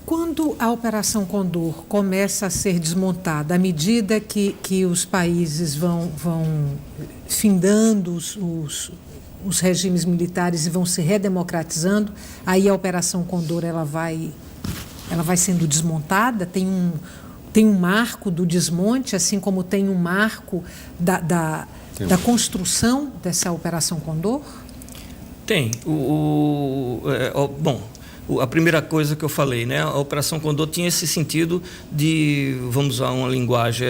Quando a Operação Condor começa a ser desmontada, à medida que os países vão findando os regimes militares e vão se redemocratizando, aí a Operação Condor ela vai sendo desmontada? Tem um marco do desmonte, assim como tem um marco da construção dessa Operação Condor? Tem. Bom, a primeira coisa que eu falei, né? A Operação Condor tinha esse sentido de, vamos usar uma linguagem,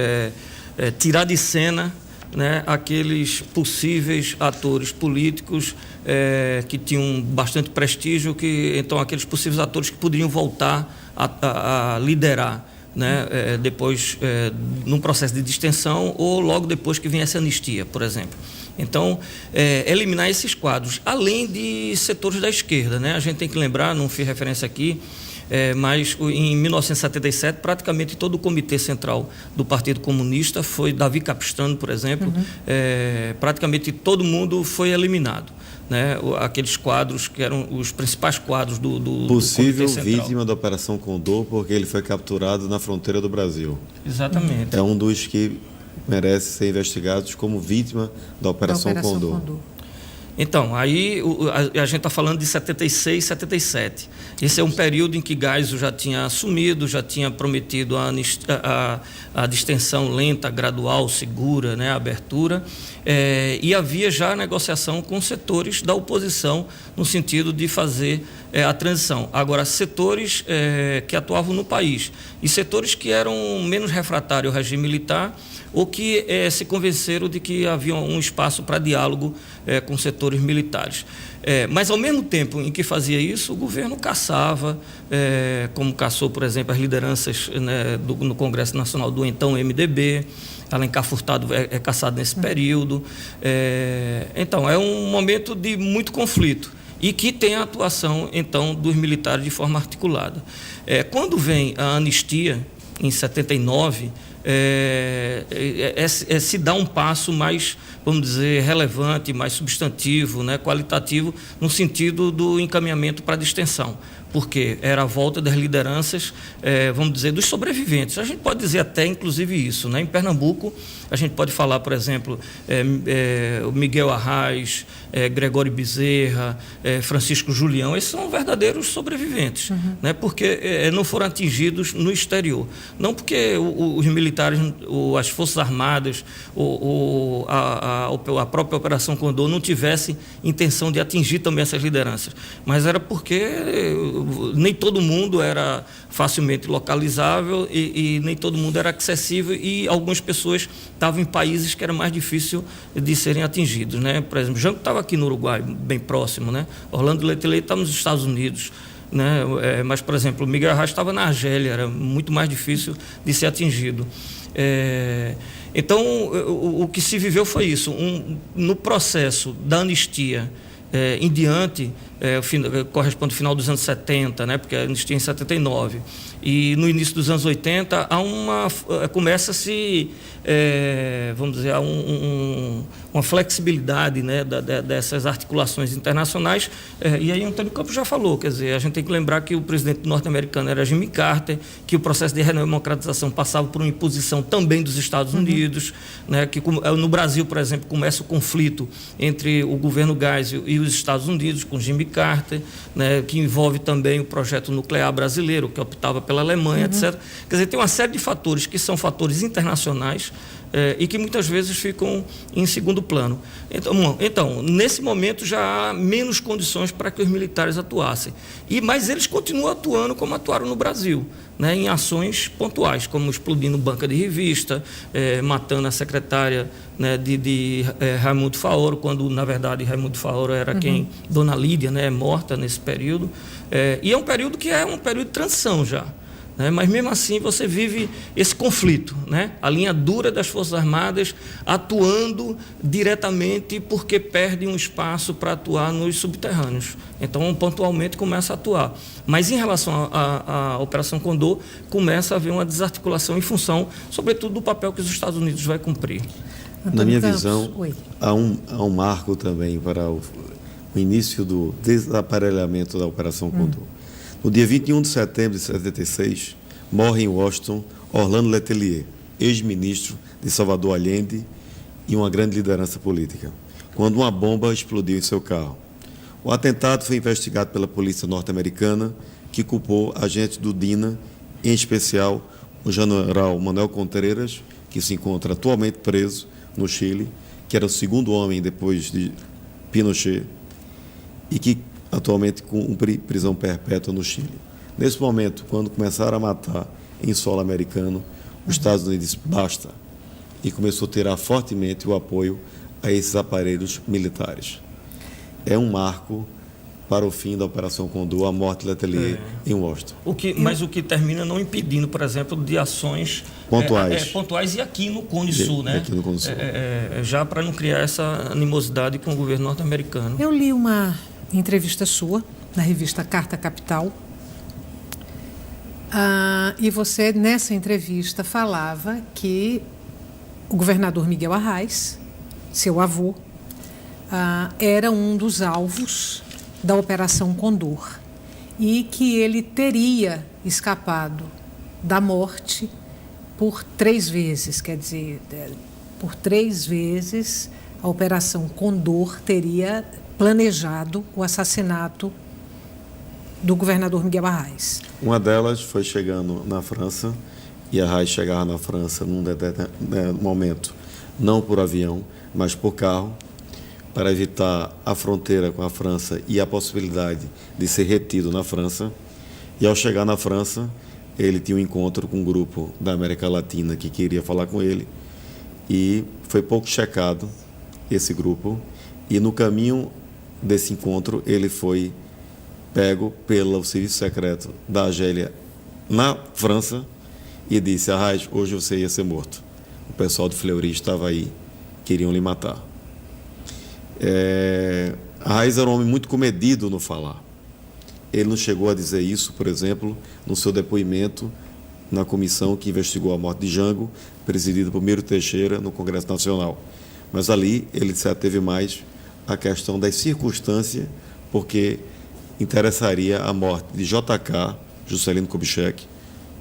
tirar de cena, né, aqueles possíveis atores políticos que tinham bastante prestígio, então aqueles possíveis atores que poderiam voltar a liderar, né, depois num processo de distensão ou logo depois que viesse a anistia, por exemplo. Então, eliminar esses quadros, além de setores da esquerda, né? A gente tem que lembrar, não fiz referência aqui, mas em 1977, praticamente todo o comitê central do Partido Comunista foi Davi Capistrano, por exemplo, praticamente todo mundo foi eliminado, né? Aqueles quadros que eram os principais quadros do possível Comitê Central. Vítima da Operação Condor, porque ele foi capturado na fronteira do Brasil. Exatamente. É um dos que merece ser investigados como vítima da Operação Condor. Então, aí a gente está falando de 76, 77. Esse é um período em que Geisel já tinha assumido, já tinha prometido a distensão lenta, gradual, segura, né, a abertura, e havia já negociação com setores da oposição no sentido de fazer a transição. Agora, setores que atuavam no país e setores que eram menos refratários ao regime militar ou que se convenceram de que havia um espaço para diálogo com setores militares. Mas, ao mesmo tempo em que fazia isso, o governo caçava, como caçou, por exemplo, as lideranças, né, no Congresso Nacional do então MDB, Alencar Furtado é caçado nesse período. Então, é um momento de muito conflito e que tem a atuação, então, dos militares de forma articulada. Quando vem a anistia, em 79, se dá um passo mais, vamos dizer, relevante, mais substantivo, né, qualitativo, no sentido do encaminhamento para a distensão, porque era a volta das lideranças, vamos dizer, dos sobreviventes. A gente pode dizer até, inclusive, isso, né? Em Pernambuco, a gente pode falar, por exemplo, o Miguel Arraes, Gregório Bezerra, Francisco Julião, esses são verdadeiros sobreviventes, né? Porque não foram atingidos no exterior. Não porque os militares, as Forças Armadas, a própria Operação Condor não tivesse intenção de atingir também essas lideranças, mas era porque nem todo mundo era facilmente localizável e nem todo mundo era acessível e algumas pessoas estavam em países que era mais difícil de serem atingidos, né? Por exemplo, Jango estava aqui no Uruguai, bem próximo, né? Orlando Letelier estava nos Estados Unidos, né? Mas, por exemplo, Miguel Arraes estava na Argélia, era muito mais difícil de ser atingido. Então, o que se viveu foi isso. No processo da anistia em diante, corresponde ao final dos anos 70, né, porque a anistia é em 79, e no início dos anos 80, começa-se, vamos dizer, uma flexibilidade, né, dessas articulações internacionais, e aí Antônio Campos já falou, quer dizer, a gente tem que lembrar que o presidente norte-americano era Jimmy Carter, que o processo de redemocratização passava por uma imposição também dos Estados Unidos, né, que no Brasil, por exemplo, começa o conflito entre o governo Geisel e os Estados Unidos, com Jimmy Carter, né, que envolve também o projeto nuclear brasileiro, que optava pela Alemanha, etc. Quer dizer, tem uma série de fatores que são fatores internacionais e que muitas vezes ficam em segundo plano. Então, nesse momento já há menos condições para que os militares atuassem. Mas eles continuam atuando como atuaram no Brasil, né, em ações pontuais, como explodindo banca de revista, matando a secretária, né, de Raimundo Faoro, quando, na verdade, Raimundo Faoro era quem, Dona Lídia, né, é morta nesse período. E é um período que é um período de transição já. Né? Mas mesmo assim você vive esse conflito, né? A linha dura das Forças Armadas atuando diretamente porque perde um espaço para atuar nos subterrâneos. Então, pontualmente começa a atuar. Mas em relação à Operação Condor, começa a haver uma desarticulação em função, sobretudo, do papel que os Estados Unidos vai cumprir. Na minha visão, há um marco também para o início do desaparelhamento da Operação Condor. No dia 21 de setembro de 76, morre em Washington Orlando Letelier, ex-ministro de Salvador Allende e uma grande liderança política, quando uma bomba explodiu em seu carro. O atentado foi investigado pela polícia norte-americana, que culpou agentes do DINA, em especial o general Manuel Contreras, que se encontra atualmente preso no Chile, que era o segundo homem depois de Pinochet, e que atualmente cumpre prisão perpétua no Chile. Nesse momento, quando começaram a matar em solo americano, os Estados Unidos disse basta, e começou a tirar fortemente o apoio a esses aparelhos militares. É um marco para o fim da Operação Condor, a morte de Letelier em Washington. Mas o que termina não impedindo, por exemplo, de ações pontuais e aqui no Cone Sul, né? Aqui no Cone Sul. Já para não criar essa animosidade com o governo norte-americano. Eu li uma entrevista sua na revista Carta Capital, e você, nessa entrevista, falava que o governador Miguel Arraes, seu avô, era um dos alvos da Operação Condor e que ele teria escapado da morte por 3 vezes, quer dizer, por 3 vezes a Operação Condor teria planejado o assassinato do governador Miguel Arraes. Uma delas foi chegando na França, e Arraes chegava na França num momento, não por avião, mas por carro, para evitar a fronteira com a França e a possibilidade de ser retido na França. E ao chegar na França, ele tinha um encontro com um grupo da América Latina que queria falar com ele, e foi pouco checado esse grupo, e no caminho desse encontro ele foi pego pelo serviço secreto da Argélia na França e disse: Arraes, hoje você ia ser morto. O pessoal de Fleury estava aí, queriam lhe matar. Arraes era um homem muito comedido no falar. Ele não chegou a dizer isso, por exemplo, no seu depoimento na comissão que investigou a morte de Jango, presidida por Miro Teixeira, no Congresso Nacional. Mas ali ele se ateve mais à questão das circunstâncias, porque interessaria a morte de JK, Juscelino Kubitschek,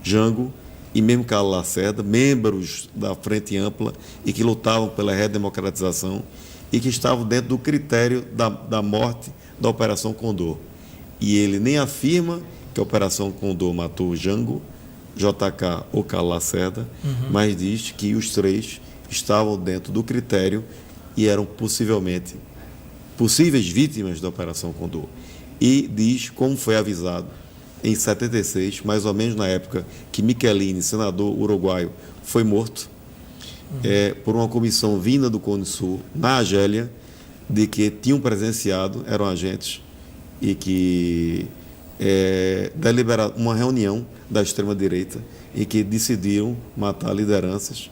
Jango e mesmo Carlos Lacerda, membros da Frente Ampla e que lutavam pela redemocratização e que estavam dentro do critério da morte da Operação Condor. E ele nem afirma que a Operação Condor matou Jango, JK ou Carlos Lacerda, mas diz que os 3 estavam dentro do critério e eram possíveis vítimas da Operação Condor. E diz como foi avisado em 76, mais ou menos na época que Michelini, senador uruguaio, foi morto, por uma comissão vinda do Cone Sul, na Argélia, de que tinham presenciado, eram agentes, e que deliberaram uma reunião da extrema-direita e que decidiram matar lideranças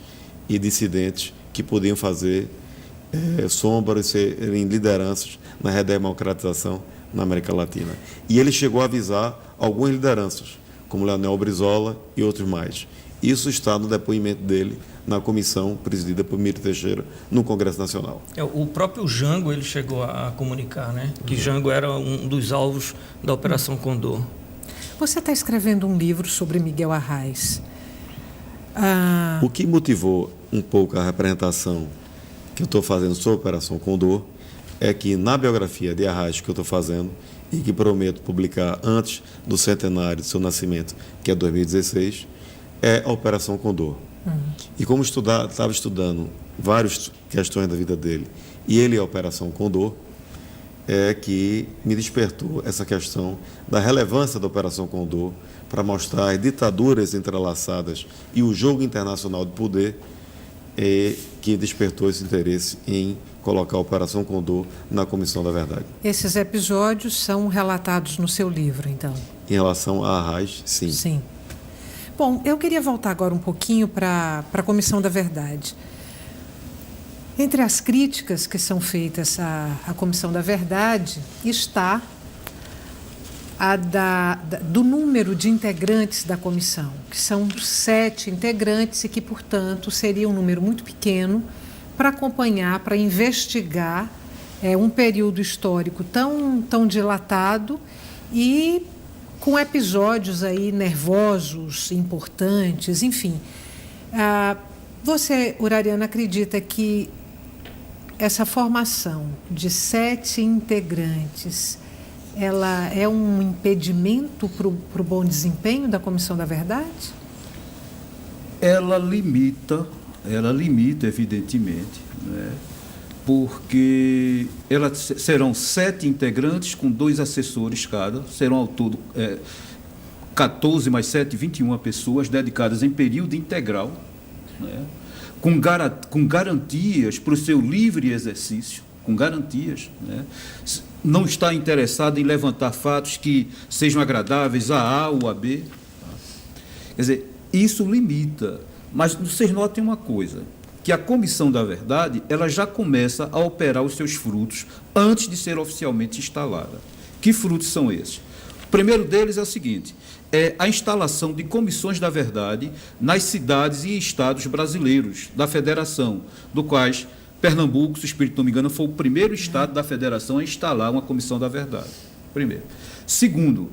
e dissidentes que podiam fazer sombra e serem lideranças na redemocratização na América Latina. E ele chegou a avisar algumas lideranças, como Leonel Brizola e outros mais. Isso está no depoimento dele na comissão presidida por Miro Teixeira no Congresso Nacional. O próprio Jango ele chegou a comunicar, né, que Jango era um dos alvos da Operação Condor. Você está escrevendo um livro sobre Miguel Arraes. O que motivou um pouco a representação que eu estou fazendo sobre a Operação Condor é que na biografia de Arraes que eu estou fazendo e que prometo publicar antes do centenário do seu nascimento, que é 2016, é a Operação Condor. E como estava estudando várias questões da vida dele, e ele é a Operação Condor, é que me despertou essa questão da relevância da Operação Condor para mostrar as ditaduras entrelaçadas e o jogo internacional de poder, que despertou esse interesse em colocar a Operação Condor na Comissão da Verdade. Esses episódios são relatados no seu livro, então? Em relação a Arraes, sim. Sim. Bom, eu queria voltar agora um pouquinho para a Comissão da Verdade. Entre as críticas que são feitas à Comissão da Verdade está a do número de integrantes da comissão, que são 7 integrantes e que, portanto, seria um número muito pequeno para acompanhar, para investigar um período histórico tão dilatado e com episódios aí nervosos, importantes, enfim. Você, Urariana, acredita que essa formação de 7 integrantes, ela é um impedimento para o bom desempenho da Comissão da Verdade? Ela limita, evidentemente, né? Porque serão 7 integrantes com 2 assessores cada, serão ao todo 14 mais 7, 21 pessoas dedicadas em período integral, né? Com garantias para o seu livre exercício, com garantias, né? Não está interessado em levantar fatos que sejam agradáveis a A ou a B. Quer dizer, isso limita. Mas vocês notem uma coisa, que a Comissão da Verdade ela já começa a operar os seus frutos antes de ser oficialmente instalada. Que frutos são esses? O primeiro deles é o seguinte, é a instalação de comissões da verdade nas cidades e estados brasileiros da Federação, do quais Pernambuco, se o espírito não me engano, foi o primeiro estado da Federação a instalar uma comissão da verdade. Primeiro. Segundo,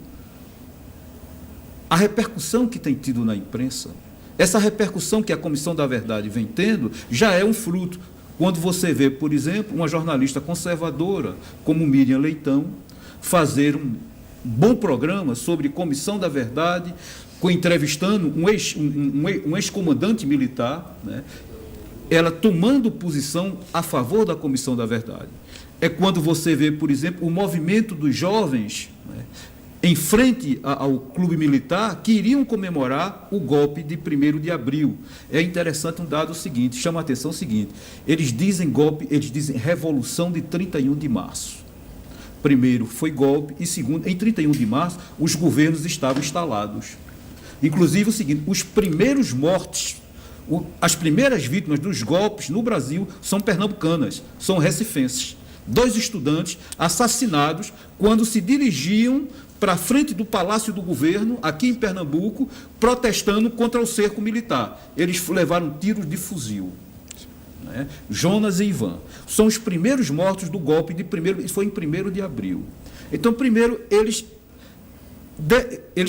a repercussão que tem tido na imprensa, essa repercussão que a Comissão da Verdade vem tendo, já é um fruto. Quando você vê, por exemplo, uma jornalista conservadora, como Miriam Leitão, fazer um bom programa sobre Comissão da Verdade, entrevistando um ex-comandante militar, né? Ela tomando posição a favor da Comissão da Verdade. É quando você vê, por exemplo, o movimento dos jovens, né, em frente ao clube militar, que iriam comemorar o golpe de 1º de abril. É interessante um dado seguinte, chama a atenção o seguinte, eles dizem revolução de 31 de março. Primeiro foi golpe e segundo, em 31 de março, os governos estavam instalados. Inclusive o seguinte, os primeiros mortos, as primeiras vítimas dos golpes no Brasil são pernambucanas, são recifenses. 2 estudantes assassinados quando se dirigiam para a frente do Palácio do Governo, aqui em Pernambuco, protestando contra o cerco militar. Eles levaram tiros de fuzil. Né? Jonas e Ivan. São os primeiros mortos do golpe de isso foi em 1º de abril. Então, primeiro, eles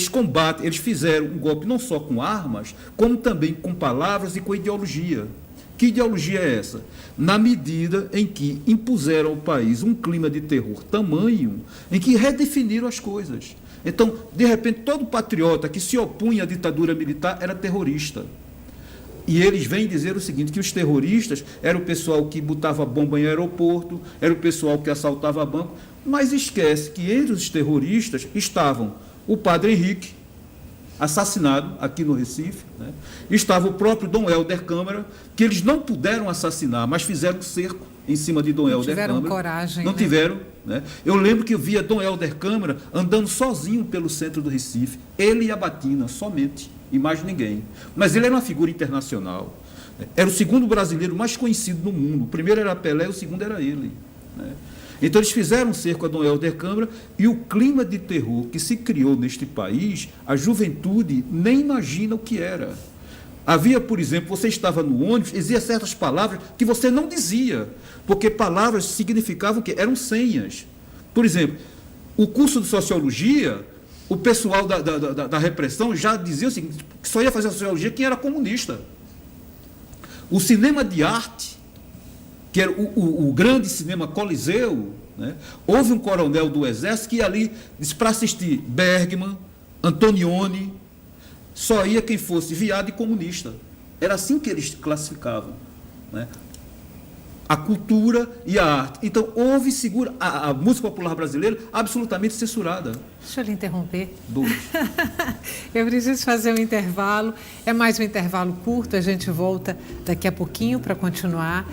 combatem, eles fizeram um golpe não só com armas, como também com palavras e com ideologia. Que ideologia é essa? Na medida em que impuseram ao país um clima de terror tamanho, em que redefiniram as coisas. Então, de repente, todo patriota que se opunha à ditadura militar era terrorista. E eles vêm dizer o seguinte, que os terroristas eram o pessoal que botava bomba em aeroporto, era o pessoal que assaltava banco, mas esquece que entre os terroristas estavam o padre Henrique, assassinado aqui no Recife, né? Estava o próprio Dom Helder Câmara, que eles não puderam assassinar, mas fizeram um cerco em cima de Dom Helder Câmara. Não tiveram coragem. Não tiveram. Né? Eu lembro que eu via Dom Helder Câmara andando sozinho pelo centro do Recife, ele e a batina, somente, e mais ninguém. Mas ele era uma figura internacional. Era o segundo brasileiro mais conhecido no mundo. O primeiro era Pelé, o segundo era ele. Né? Então, eles fizeram um cerco a Dom Helder Câmara e o clima de terror que se criou neste país, a juventude nem imagina o que era. Havia, por exemplo, você estava no ônibus, existiam certas palavras que você não dizia, porque palavras significavam que eram senhas. Por exemplo, o curso de Sociologia, o pessoal da repressão já dizia o seguinte, que só ia fazer Sociologia quem era comunista. O cinema de arte, que era o grande cinema Coliseu, né? Houve um coronel do Exército que ia ali, disse para assistir Bergman, Antonioni, só ia quem fosse viado e comunista. Era assim que eles classificavam, né? A cultura e a arte. Então, houve a música popular brasileira absolutamente censurada. Deixa eu lhe interromper. Dois. Eu preciso fazer um intervalo. É mais um intervalo curto. A gente volta daqui a pouquinho para continuar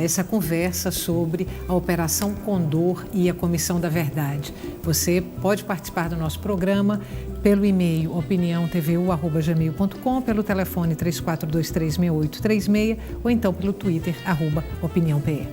essa conversa sobre a Operação Condor e a Comissão da Verdade. Você pode participar do nosso programa pelo e-mail opiniãotvu@gmail.com, pelo telefone 34236836 ou então pelo Twitter @opiniãope.